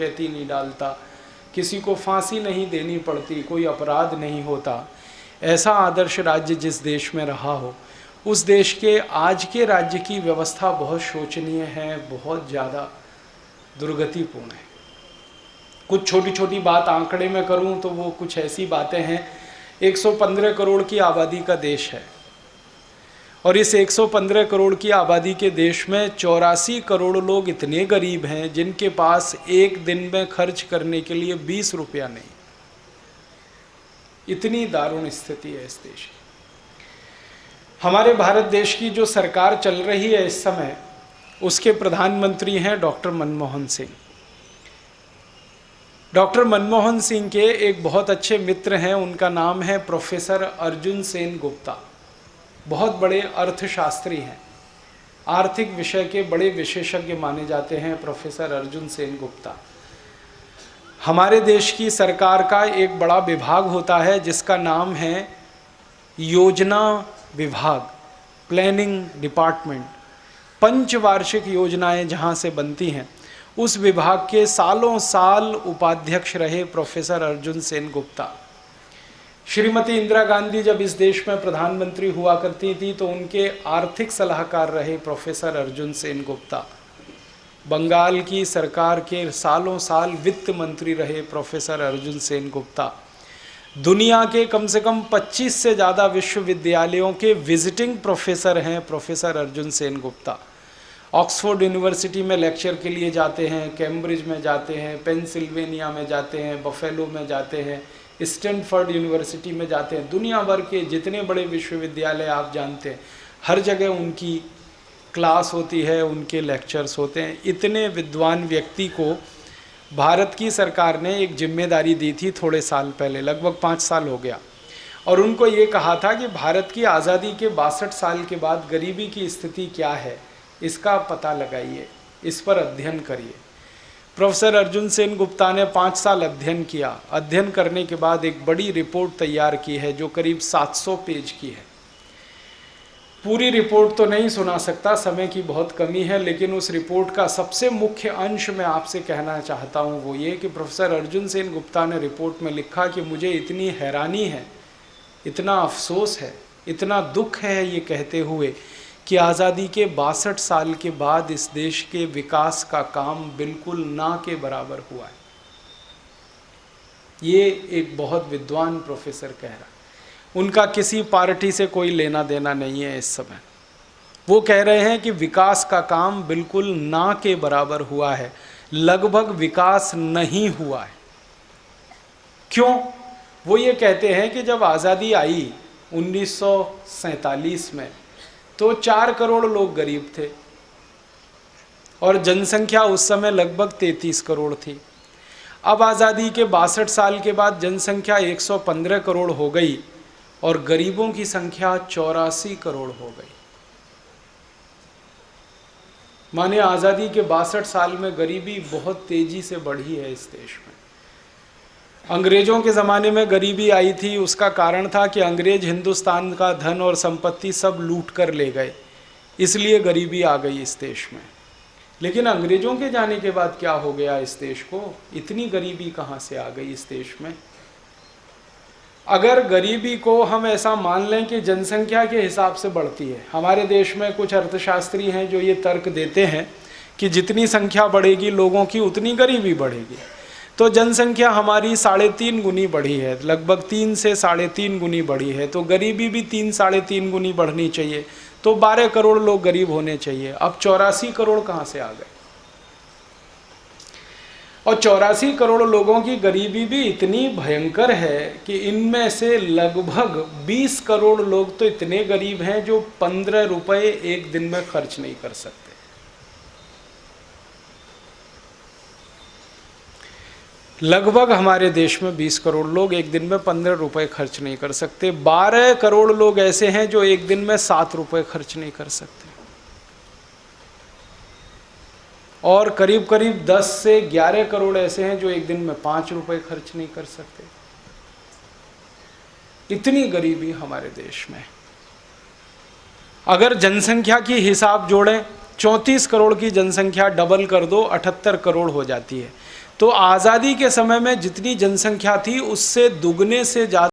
डकैती नहीं डालता, किसी को फांसी नहीं देनी पड़ती, कोई अपराध नहीं होता, ऐसा आदर्श राज्य जिस देश में रहा हो, उस देश के आज के राज्य की व्यवस्था बहुत शोचनीय है, बहुत ज़्यादा दुर्गतिपूर्ण है। कुछ छोटी छोटी बात आंकड़े में करूं तो वो कुछ ऐसी बातें हैं, 115 करोड़ की आबादी का देश है और इस 115 करोड़ की आबादी के देश में 84 करोड़ लोग इतने गरीब हैं जिनके पास एक दिन में खर्च करने के लिए 20 रुपया नहीं। इतनी दारुण स्थिति है इस देश की। हमारे भारत देश की जो सरकार चल रही है इस समय, उसके प्रधानमंत्री हैं डॉक्टर मनमोहन सिंह। डॉक्टर मनमोहन सिंह के एक बहुत अच्छे मित्र हैं, उनका नाम है प्रोफेसर अर्जुन सेन गुप्ता। बहुत बड़े अर्थशास्त्री हैं, आर्थिक विषय के बड़े विशेषज्ञ माने जाते हैं प्रोफेसर अर्जुन सेन गुप्ता। हमारे देश की सरकार का एक बड़ा विभाग होता है जिसका नाम है योजना विभाग, प्लानिंग डिपार्टमेंट। पंचवार्षिक योजनाएं जहां से बनती हैं, उस विभाग के सालों साल उपाध्यक्ष रहे प्रोफेसर अर्जुन सेन गुप्ता। श्रीमती इंदिरा गांधी जब इस देश में प्रधानमंत्री हुआ करती थी तो उनके आर्थिक सलाहकार रहे प्रोफेसर अर्जुन सेन गुप्ता। बंगाल की सरकार के सालों साल वित्त मंत्री रहे प्रोफेसर अर्जुन सेन गुप्ता। दुनिया के कम से कम 25 से ज़्यादा विश्वविद्यालयों के विजिटिंग प्रोफेसर हैं professor Arjun Sen Gupta. Oxford university में लेक्चर के लिए जाते हैं, कैम्ब्रिज में जाते हैं, पेंसिल्वेनिया में जाते हैं, बफेलो में जाते हैं, स्टैनफोर्ड यूनिवर्सिटी में जाते हैं। दुनिया भर के जितने बड़े विश्वविद्यालय आप जानते हैं, हर जगह उनकी क्लास होती है, उनके लेक्चर्स होते हैं। इतने विद्वान व्यक्ति को भारत की सरकार ने एक जिम्मेदारी दी थी थोड़े साल पहले, लगभग 5 साल हो गया, और उनको ये कहा था कि भारत की आज़ादी के 62 साल के बाद गरीबी की स्थिति क्या है, इसका पता लगाइए, इस पर अध्ययन करिए। प्रोफेसर अर्जुन सेन गुप्ता ने 5 साल अध्ययन किया। अध्ययन करने के बाद एक बड़ी रिपोर्ट तैयार की है जो करीब 700 पेज की है। पूरी रिपोर्ट तो नहीं सुना सकता, समय की बहुत कमी है, लेकिन उस रिपोर्ट का सबसे मुख्य अंश मैं आपसे कहना चाहता हूँ वो ये कि प्रोफेसर अर्जुन सेन गुप्ता ने रिपोर्ट में लिखा कि मुझे इतनी हैरानी है, इतना अफसोस है, इतना दुख है ये कहते हुए कि आज़ादी के 62 साल के बाद इस देश के विकास का काम बिल्कुल ना के बराबर हुआ है। ये एक बहुत विद्वान प्रोफेसर कह रहा है। उनका किसी पार्टी से कोई लेना देना नहीं है इस समय। वो कह रहे हैं कि विकास का काम बिल्कुल ना के बराबर हुआ है, लगभग विकास नहीं हुआ है। क्यों? वो ये कहते हैं कि जब आज़ादी आई 1947 में तो 4 करोड़ लोग गरीब थे और जनसंख्या उस समय लगभग 33 करोड़ थी। अब आज़ादी के 62 साल के बाद जनसंख्या 115 करोड़ हो गई और गरीबों की संख्या 84 करोड़ हो गई। माने आज़ादी के 62 साल में गरीबी बहुत तेजी से बढ़ी है इस देश में। अंग्रेजों के ज़माने में गरीबी आई थी, उसका कारण था कि अंग्रेज हिंदुस्तान का धन और संपत्ति सब लूट कर ले गए, इसलिए गरीबी आ गई इस देश में। लेकिन अंग्रेजों के जाने के बाद क्या हो गया इस देश को? इतनी गरीबी कहाँ से आ गई इस देश में? अगर गरीबी को हम ऐसा मान लें कि जनसंख्या के हिसाब से बढ़ती है, हमारे देश में कुछ अर्थशास्त्री हैं जो ये तर्क देते हैं कि जितनी संख्या बढ़ेगी लोगों की उतनी गरीबी बढ़ेगी। तो जनसंख्या हमारी 3.5 गुनी बढ़ी है, लगभग 3 से 3.5 गुनी बढ़ी है, तो गरीबी भी 3-3.5 गुनी बढ़नी चाहिए, तो 12 करोड़ लोग गरीब होने चाहिए। अब 84 करोड़ कहाँ से आ गए? और 84 करोड़ लोगों की गरीबी भी इतनी भयंकर है कि इनमें से लगभग 20 करोड़ लोग तो इतने गरीब हैं जो 15 रुपये एक दिन में खर्च नहीं कर सकते। लगभग हमारे देश में 20 करोड़ लोग एक दिन में 15 रुपये खर्च नहीं कर सकते। 12 करोड़ लोग ऐसे हैं जो एक दिन में 7 रुपये खर्च नहीं कर सकते, और करीब करीब 10 से 11 करोड़ ऐसे हैं जो एक दिन में 5 रुपये खर्च नहीं कर सकते। इतनी गरीबी हमारे देश में। अगर जनसंख्या की हिसाब जोड़ें, 34 करोड़ की जनसंख्या डबल कर दो 78 करोड़ हो जाती है। तो आज़ादी के समय में जितनी जनसंख्या थी उससे दुगने से ज़्यादा